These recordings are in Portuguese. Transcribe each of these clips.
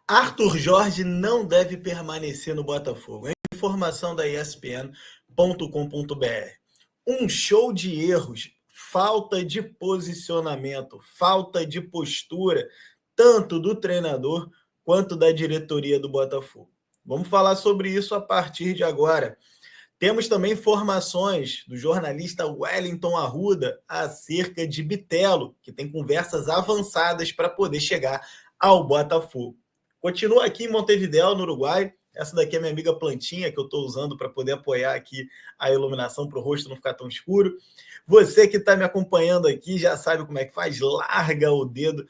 Arthur Jorge não deve permanecer no Botafogo. É informação da ESPN.com.br. Um show de erros, falta de posicionamento, falta de postura, tanto do treinador quanto da diretoria do Botafogo. Vamos falar sobre isso a partir de agora. Temos também informações do jornalista Wellington Arruda acerca de Bitelo, que tem conversas avançadas para poder chegar ao Botafogo. Continua aqui em Montevidéu, no Uruguai. Essa daqui é minha amiga plantinha que eu estou usando para poder apoiar aqui a iluminação para o rosto não ficar tão escuro. Você que está me acompanhando aqui já sabe como é que faz. Larga o dedo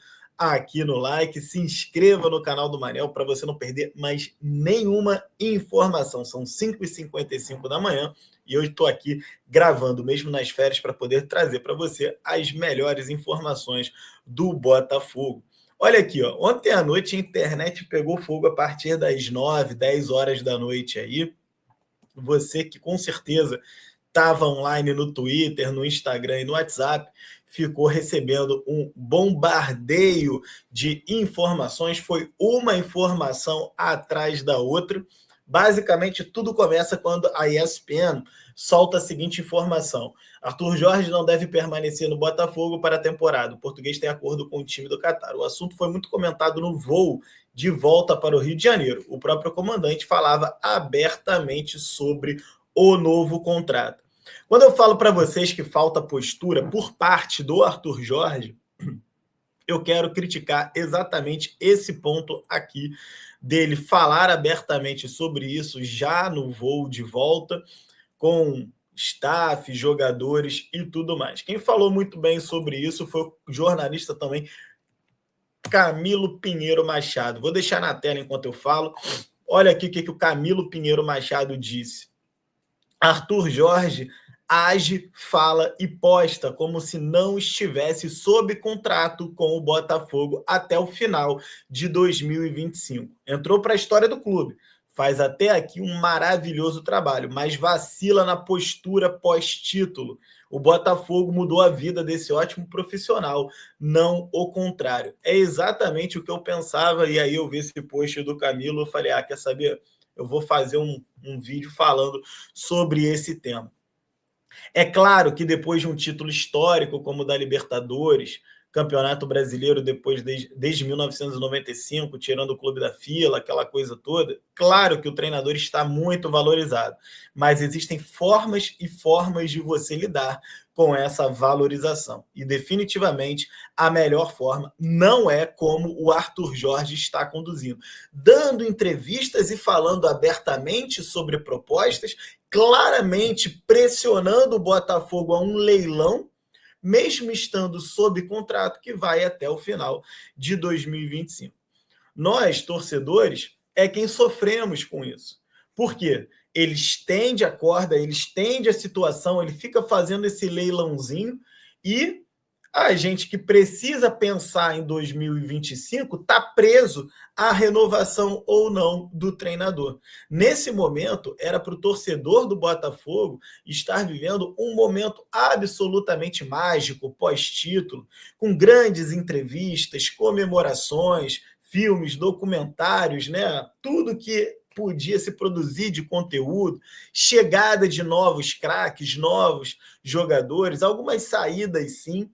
aqui no like, se inscreva no canal do Manel para você não perder mais nenhuma informação. São 5h55 da manhã e eu estou aqui gravando mesmo nas férias para poder trazer para você as melhores informações do Botafogo. Olha aqui, ó, ontem à noite a internet pegou fogo a partir das 9, 10 horas da noite aí. Você que com certeza estava online no Twitter, no Instagram e no WhatsApp, ficou recebendo um bombardeio de informações. Foi uma informação atrás da outra. Basicamente, tudo começa quando a ESPN solta a seguinte informação: Arthur Jorge não deve permanecer no Botafogo para a temporada. O português tem acordo com o time do Catar. O assunto foi muito comentado no voo de volta para o Rio de Janeiro. O próprio comandante falava abertamente sobre o novo contrato. Quando eu falo para vocês que falta postura por parte do Arthur Jorge, eu quero criticar exatamente esse ponto aqui dele falar abertamente sobre isso já no voo de volta com staff, jogadores e tudo mais. Quem falou muito bem sobre isso foi o jornalista também Camilo Pinheiro Machado. Vou deixar na tela enquanto eu falo. Olha aqui o que o Camilo Pinheiro Machado disse. Arthur Jorge age, fala e posta como se não estivesse sob contrato com o Botafogo até o final de 2025. Entrou para a história do clube. Faz até aqui um maravilhoso trabalho, mas vacila na postura pós-título. O Botafogo mudou a vida desse ótimo profissional, não o contrário. É exatamente o que eu pensava, e aí eu vi esse post do Camilo, eu falei, quer saber? Eu vou fazer um vídeo falando sobre esse tema. É claro que depois de um título histórico como o da Libertadores, Campeonato Brasileiro desde 1995, tirando o clube da fila, aquela coisa toda, claro que o treinador está muito valorizado, mas existem formas e formas de você lidar com essa valorização. E definitivamente a melhor forma não é como o Arthur Jorge está conduzindo, dando entrevistas e falando abertamente sobre propostas, claramente pressionando o Botafogo a um leilão, mesmo estando sob contrato que vai até o final de 2025. Nós, torcedores, é quem sofremos com isso. Por quê? Ele estende a corda, ele estende a situação, ele fica fazendo esse leilãozinho e a gente que precisa pensar em 2025 está preso à renovação ou não do treinador. Nesse momento, era para o torcedor do Botafogo estar vivendo um momento absolutamente mágico, pós-título, com grandes entrevistas, comemorações, filmes, documentários, né? Tudo que podia se produzir de conteúdo, chegada de novos craques, novos jogadores, algumas saídas sim,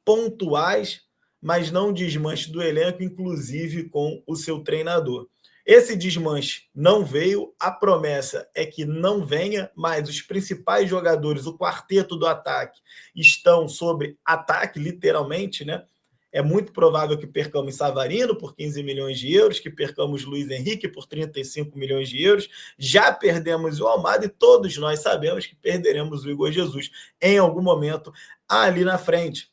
pontuais, mas não desmanche do elenco, inclusive com o seu treinador. Esse desmanche não veio, a promessa é que não venha, mas os principais jogadores, o quarteto do ataque, estão sob ataque, literalmente, né? É muito provável que percamos Savarino por 15 milhões de euros, que percamos Luiz Henrique por 35 milhões de euros, já perdemos o Almada e todos nós sabemos que perderemos o Igor Jesus em algum momento ali na frente.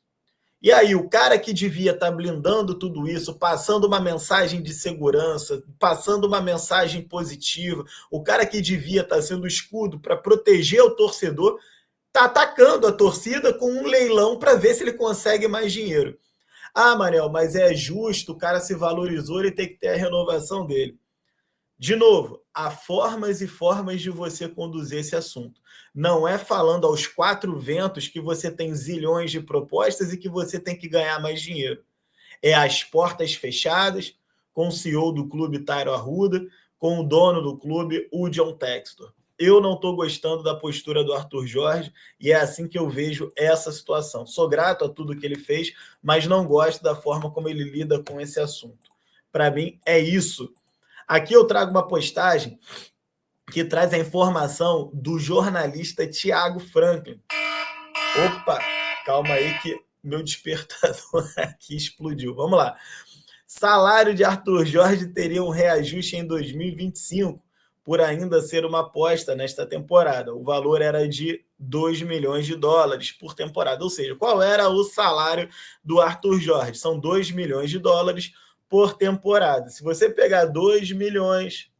E aí, o cara que devia estar blindando tudo isso, passando uma mensagem de segurança, passando uma mensagem positiva, o cara que devia estar sendo escudo para proteger o torcedor, está atacando a torcida com um leilão para ver se ele consegue mais dinheiro. Manel, mas é justo, o cara se valorizou, ele tem que ter a renovação dele. De novo, há formas e formas de você conduzir esse assunto. Não é falando aos quatro ventos que você tem zilhões de propostas e que você tem que ganhar mais dinheiro. É às portas fechadas, com o CEO do clube, Tairo Arruda, com o dono do clube, o John Textor. Eu não estou gostando da postura do Arthur Jorge e é assim que eu vejo essa situação. Sou grato a tudo que ele fez, mas não gosto da forma como ele lida com esse assunto. Para mim, é isso. Aqui eu trago uma postagem que traz a informação do jornalista Thiago Franklin. Opa, calma aí que meu despertador aqui explodiu. Vamos lá. Salário de Arthur Jorge teria um reajuste em 2025, por ainda ser uma aposta nesta temporada. O valor era de 2 milhões de dólares por temporada. Ou seja, qual era o salário do Arthur Jorge? São 2 milhões de dólares por temporada. Se você pegar 2 milhões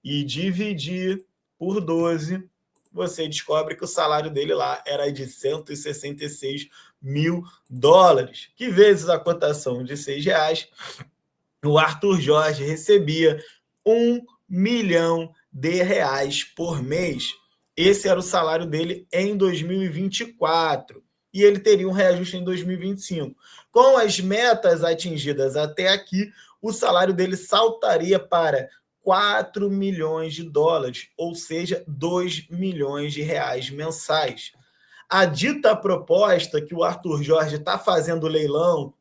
e dividir por 12, você descobre que o salário dele lá era de 166 mil dólares, que vezes a cotação de R$6, o Arthur Jorge recebia R$1 milhão por mês. Esse era o salário dele em 2024. E ele teria um reajuste em 2025. Com as metas atingidas até aqui, o salário dele saltaria para 4 milhões de dólares, ou seja, 2 milhões de reais mensais. A dita proposta que o Arthur Jorge está fazendo leilão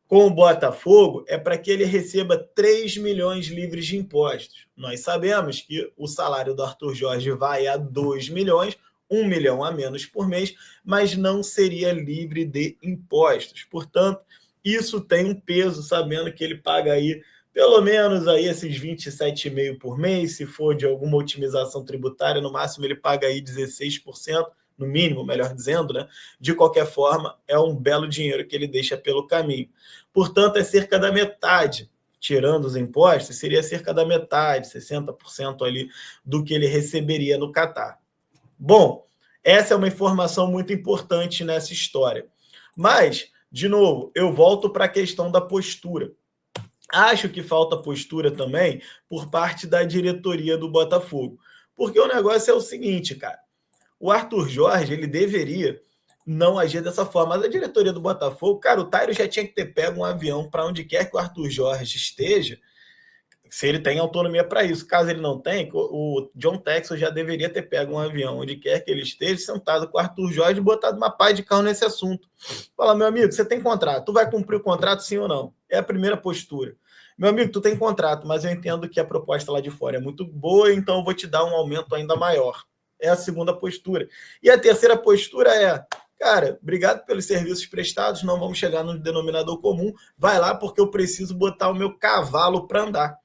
com o Botafogo é para que ele receba 3 milhões livres de impostos. Nós sabemos que o salário do Arthur Jorge vai a 2 milhões, 1 milhão a menos por mês, mas não seria livre de impostos. Portanto, isso tem um peso, sabendo que ele paga aí pelo menos aí esses 27,5% por mês, se for de alguma otimização tributária, no máximo ele paga aí 16%, no mínimo, melhor dizendo, né? De qualquer forma, é um belo dinheiro que ele deixa pelo caminho. Portanto, é cerca da metade, tirando os impostos, seria cerca da metade, 60% ali do que ele receberia no Catar. Bom, essa é uma informação muito importante nessa história. Mas, de novo, eu volto para a questão da postura. Acho que falta postura também por parte da diretoria do Botafogo. Porque o negócio é o seguinte, cara. O Arthur Jorge, ele deveria não agir dessa forma. Mas a diretoria do Botafogo, cara, o Tairo já tinha que ter pego um avião para onde quer que o Arthur Jorge esteja, se ele tem autonomia para isso. Caso ele não tenha, o John Textor já deveria ter pego um avião onde quer que ele esteja, sentado com o Arthur Jorge e botado uma pá de carro nesse assunto. Fala, meu amigo, você tem contrato, tu vai cumprir o contrato sim ou não? É a primeira postura. Meu amigo, tu tem contrato, mas eu entendo que a proposta lá de fora é muito boa, então eu vou te dar um aumento ainda maior. É a segunda postura. E a terceira postura é, cara, obrigado pelos serviços prestados, não vamos chegar no denominador comum, vai lá porque eu preciso botar o meu cavalo para andar.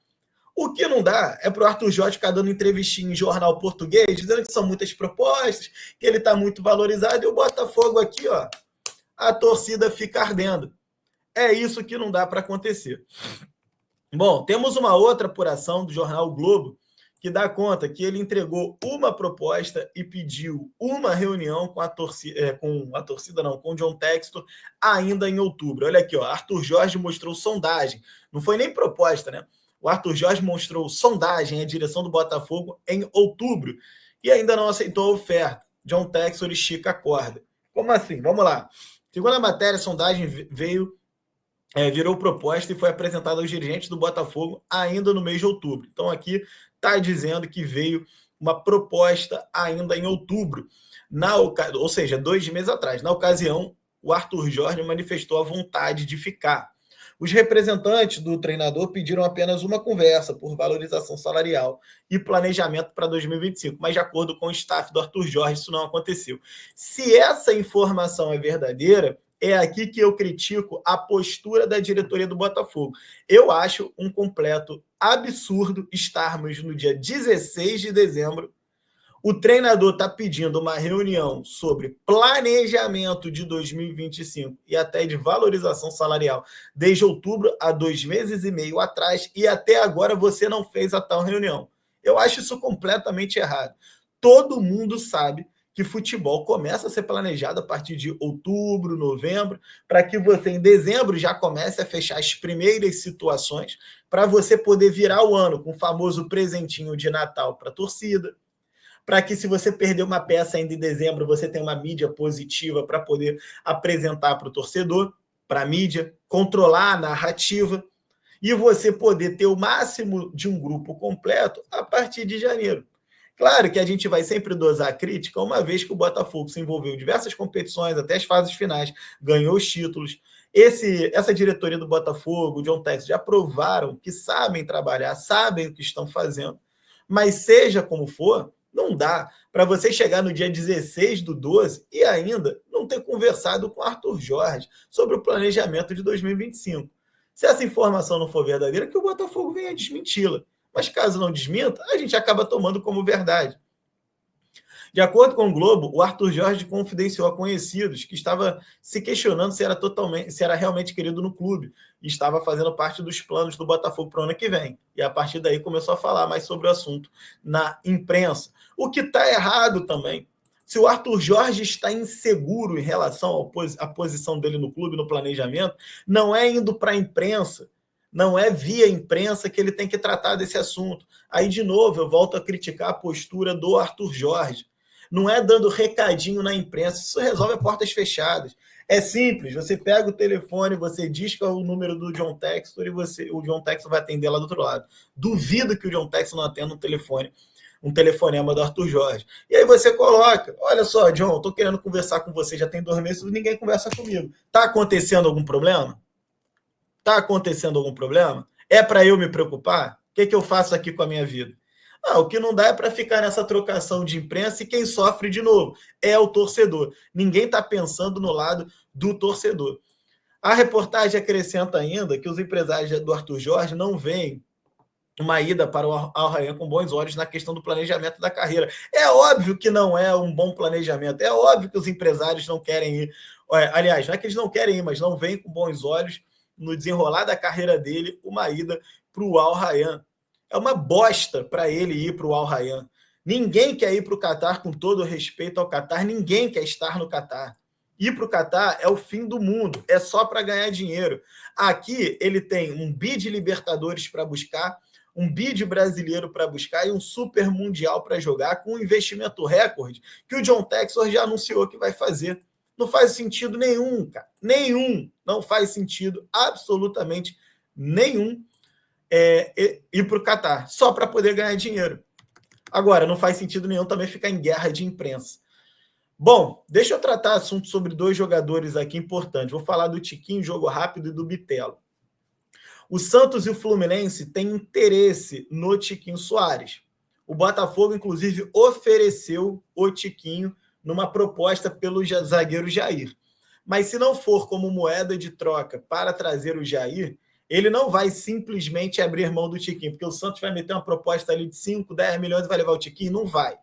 O que não dá é para o Arthur Jorge ficar dando entrevistinha em jornal português, dizendo que são muitas propostas, que ele está muito valorizado, e o Botafogo aqui, ó, a torcida fica ardendo. É isso que não dá para acontecer. Bom, temos uma outra apuração do jornal o Globo, que dá conta que ele entregou uma proposta e pediu uma reunião com com o John Textor ainda em outubro. Olha aqui, ó, Arthur Jorge mostrou sondagem, não foi nem proposta, né? O Arthur Jorge mostrou sondagem à direção do Botafogo em outubro e ainda não aceitou a oferta. John Textor estica a corda. Como assim? Vamos lá. Segundo a matéria, a sondagem virou proposta e foi apresentada aos dirigentes do Botafogo ainda no mês de outubro. Então aqui está dizendo que veio uma proposta ainda em outubro, ou seja, 2 meses atrás. Na ocasião, o Arthur Jorge manifestou a vontade de ficar. Os representantes do treinador pediram apenas uma conversa por valorização salarial e planejamento para 2025, mas de acordo com o staff do Arthur Jorge, isso não aconteceu. Se essa informação é verdadeira, é aqui que eu critico a postura da diretoria do Botafogo. Eu acho um completo absurdo estarmos no dia 16 de dezembro, o treinador está pedindo uma reunião sobre planejamento de 2025 e até de valorização salarial desde outubro, há 2 meses e meio atrás, e até agora você não fez a tal reunião. Eu acho isso completamente errado. Todo mundo sabe que futebol começa a ser planejado a partir de outubro, novembro, para que você em dezembro já comece a fechar as primeiras situações para você poder virar o ano com o famoso presentinho de Natal para a torcida, para que se você perder uma peça ainda em dezembro, você tenha uma mídia positiva para poder apresentar para o torcedor, para a mídia, controlar a narrativa. e você poder ter o máximo de um grupo completo a partir de janeiro. Claro que a gente vai sempre dosar a crítica, uma vez que o Botafogo se envolveu em diversas competições, até as fases finais, ganhou os títulos. Essa diretoria do Botafogo, o John Textor, já provaram que sabem trabalhar, sabem o que estão fazendo, mas seja como for, não dá para você chegar no dia 16/12 e ainda não ter conversado com Arthur Jorge sobre o planejamento de 2025. Se essa informação não for verdadeira, que o Botafogo venha desmenti-la. Mas caso não desminta, a gente acaba tomando como verdade. De acordo com o Globo, o Arthur Jorge confidenciou a conhecidos que estava se questionando se era realmente querido no clube e estava fazendo parte dos planos do Botafogo para o ano que vem. E a partir daí começou a falar mais sobre o assunto na imprensa. O que está errado também. Se o Arthur Jorge está inseguro em relação à posição dele no clube, no planejamento, não é indo para a imprensa, não é via imprensa que ele tem que tratar desse assunto. Aí, de novo, eu volto a criticar a postura do Arthur Jorge. Não é dando recadinho na imprensa, isso resolve a portas fechadas. É simples, você pega o telefone, você diz que é o número do John Textor e o John Textor vai atender lá do outro lado. Duvido que o John Textor não atenda um telefonema do Arthur Jorge. E aí você coloca, olha só, John, estou querendo conversar com você, já tem 2 meses e ninguém conversa comigo. Está acontecendo algum problema? Está acontecendo algum problema? É para eu me preocupar? O que eu faço aqui com a minha vida? O que não dá é para ficar nessa trocação de imprensa e quem sofre de novo é o torcedor. Ninguém está pensando no lado do torcedor. A reportagem acrescenta ainda que os empresários do Arthur Jorge não veem uma ida para o Al Rayyan com bons olhos na questão do planejamento da carreira. É óbvio que não é um bom planejamento, é óbvio que os empresários não querem ir. Aliás, não é que eles não querem ir, mas não veem com bons olhos no desenrolar da carreira dele uma ida para o Al Rayyan. É uma bosta para ele ir para o Al Rayyan. Ninguém quer ir para o Catar, com todo respeito ao Catar, ninguém quer estar no Catar. Ir para o Catar é o fim do mundo, é só para ganhar dinheiro. Aqui ele tem um bid Libertadores para buscar, um bid brasileiro para buscar e um super mundial para jogar com um investimento recorde que o John Textor já anunciou que vai fazer. Não faz sentido nenhum, cara. Nenhum. Não faz sentido absolutamente nenhum ir para o Catar, só para poder ganhar dinheiro. Agora, não faz sentido nenhum também ficar em guerra de imprensa. Bom, deixa eu tratar assunto sobre 2 jogadores aqui importantes. Vou falar do Tiquinho, jogo rápido, e do Bitelo. O Santos e o Fluminense têm interesse no Tiquinho Soares. O Botafogo, inclusive, ofereceu o Tiquinho numa proposta pelo zagueiro Jair. Mas se não for como moeda de troca para trazer o Jair, ele não vai simplesmente abrir mão do Tiquinho, porque o Santos vai meter uma proposta ali de 5, 10 milhões e vai levar o Tiquinho? Não vai.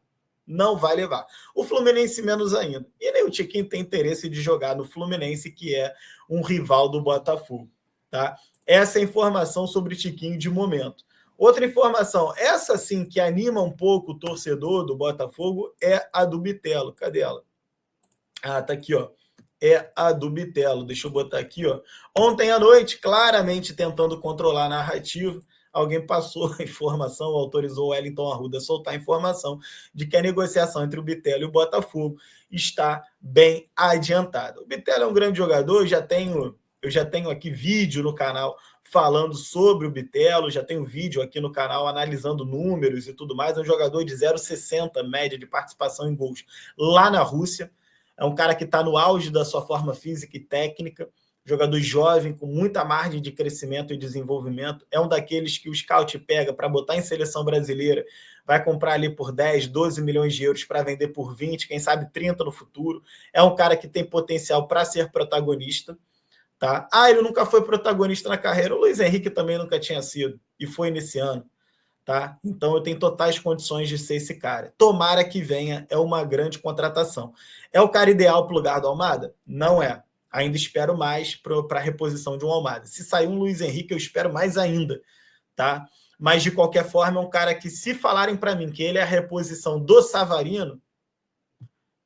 Não vai levar. O Fluminense menos ainda. E nem o Tiquinho tem interesse de jogar no Fluminense, que é um rival do Botafogo. Tá? Essa é a informação sobre o Tiquinho de momento. Outra informação, essa sim que anima um pouco o torcedor do Botafogo, é a do Bitelo. Cadê ela? Tá aqui, ó. É a do Bitelo. Deixa eu botar aqui, ó. Ontem à noite, claramente tentando controlar a narrativa, alguém passou a informação, autorizou o Wellington Arruda a soltar a informação de que a negociação entre o Bitelo e o Botafogo está bem adiantada. O Bitelo é um grande jogador, eu já tenho aqui vídeo no canal falando sobre o Bitelo, já tenho vídeo aqui no canal analisando números e tudo mais. É um jogador de 0,60 média de participação em gols lá na Rússia. É um cara que está no auge da sua forma física e técnica, jogador jovem, com muita margem de crescimento e desenvolvimento. É um daqueles que o scout pega para botar em seleção brasileira, vai comprar ali por 10, 12 milhões de euros para vender por 20, quem sabe 30 no futuro. É um cara que tem potencial para ser protagonista. Tá? Ele nunca foi protagonista na carreira. O Luiz Henrique também nunca tinha sido, e foi nesse ano. Tá? Então eu tenho totais condições de ser esse cara. Tomara que venha, é uma grande contratação. É o cara ideal para o lugar do Almada? Não é. Ainda espero mais para a reposição de um Almada. Se sair um Luiz Henrique, eu espero mais ainda. Tá? Mas, de qualquer forma, é um cara que, se falarem para mim que ele é a reposição do Savarino,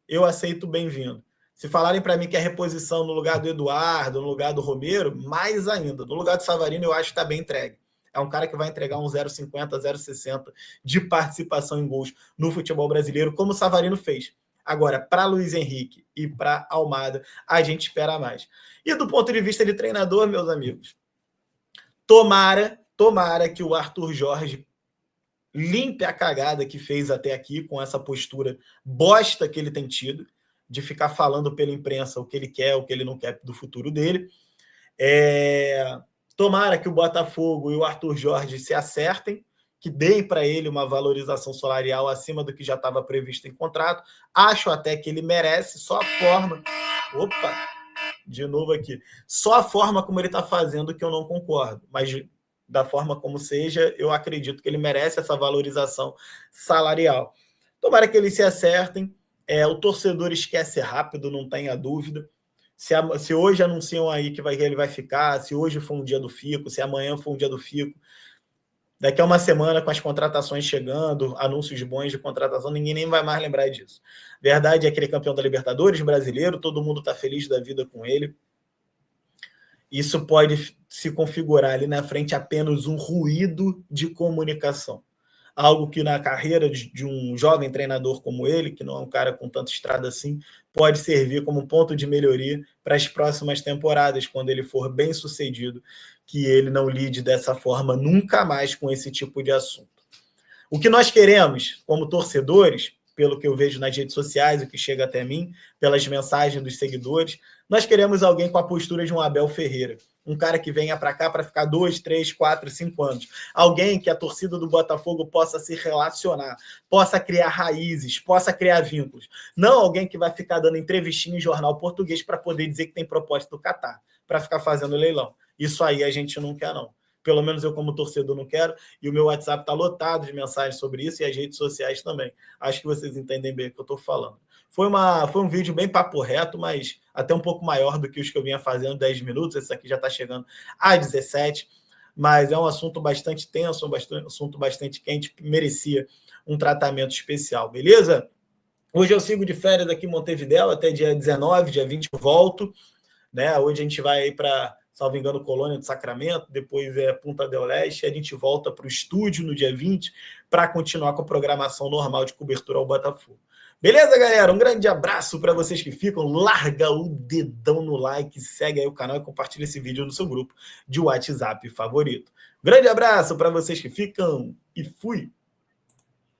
eu aceito bem-vindo. Se falarem para mim que é reposição no lugar do Eduardo, no lugar do Romero, mais ainda. No lugar do Savarino, eu acho que está bem entregue. É um cara que vai entregar um 0,50, 0,60 de participação em gols no futebol brasileiro, como o Savarino fez. Agora, para Luiz Henrique e para Almada, a gente espera mais. E do ponto de vista de treinador, meus amigos, Tomara que o Arthur Jorge limpe a cagada que fez até aqui com essa postura bosta que ele tem tido, de ficar falando pela imprensa o que ele quer, o que ele não quer do futuro dele. Tomara que o Botafogo e o Arthur Jorge se acertem, que deem para ele uma valorização salarial acima do que já estava previsto em contrato. Acho até que ele merece, só a forma... Opa! De novo aqui. Só a forma como ele está fazendo que eu não concordo, mas da forma como seja, eu acredito que ele merece essa valorização salarial. Tomara que eles se acertem. O torcedor esquece rápido, não tenha dúvida. Se hoje anunciam aí que ele vai ficar, se hoje for um dia do Fico, se amanhã for um dia do Fico, daqui a uma semana, com as contratações chegando, anúncios bons de contratação, ninguém nem vai mais lembrar disso. Verdade é que ele é campeão da Libertadores brasileiro, todo mundo está feliz da vida com ele. Isso pode se configurar ali na frente apenas um ruído de comunicação. Algo que na carreira de um jovem treinador como ele, que não é um cara com tanta estrada assim, pode servir como ponto de melhoria para as próximas temporadas, quando ele for bem sucedido, que ele não lide dessa forma nunca mais com esse tipo de assunto. O que nós queremos, como torcedores, pelo que eu vejo nas redes sociais, o que chega até mim, pelas mensagens dos seguidores, nós queremos alguém com a postura de um Abel Ferreira. Um cara que venha para cá para ficar 2, 3, 4, 5 anos. Alguém que a torcida do Botafogo possa se relacionar, possa criar raízes, possa criar vínculos. Não alguém que vai ficar dando entrevistinha em jornal português para poder dizer que tem proposta do Catar, para ficar fazendo leilão. Isso aí a gente não quer, não. Pelo menos eu, como torcedor, não quero. E o meu WhatsApp está lotado de mensagens sobre isso e as redes sociais também. Acho que vocês entendem bem o que eu estou falando. Foi um vídeo bem papo reto, mas até um pouco maior do que os que eu vinha fazendo, 10 minutos. Esse aqui já está chegando a 17. Mas é um assunto bastante tenso, um assunto bastante quente, que merecia um tratamento especial, beleza? Hoje eu sigo de férias aqui em Montevidéu, até dia 19, dia 20 eu volto. Né? Hoje a gente vai aí para, salvo engano, Colônia do Sacramento, depois Punta del Este, e a gente volta para o estúdio no dia 20 para continuar com a programação normal de cobertura ao Botafogo. Beleza, galera? Um grande abraço para vocês que ficam. Larga o dedão no like, segue aí o canal e compartilha esse vídeo no seu grupo de WhatsApp favorito. Grande abraço para vocês que ficam e fui!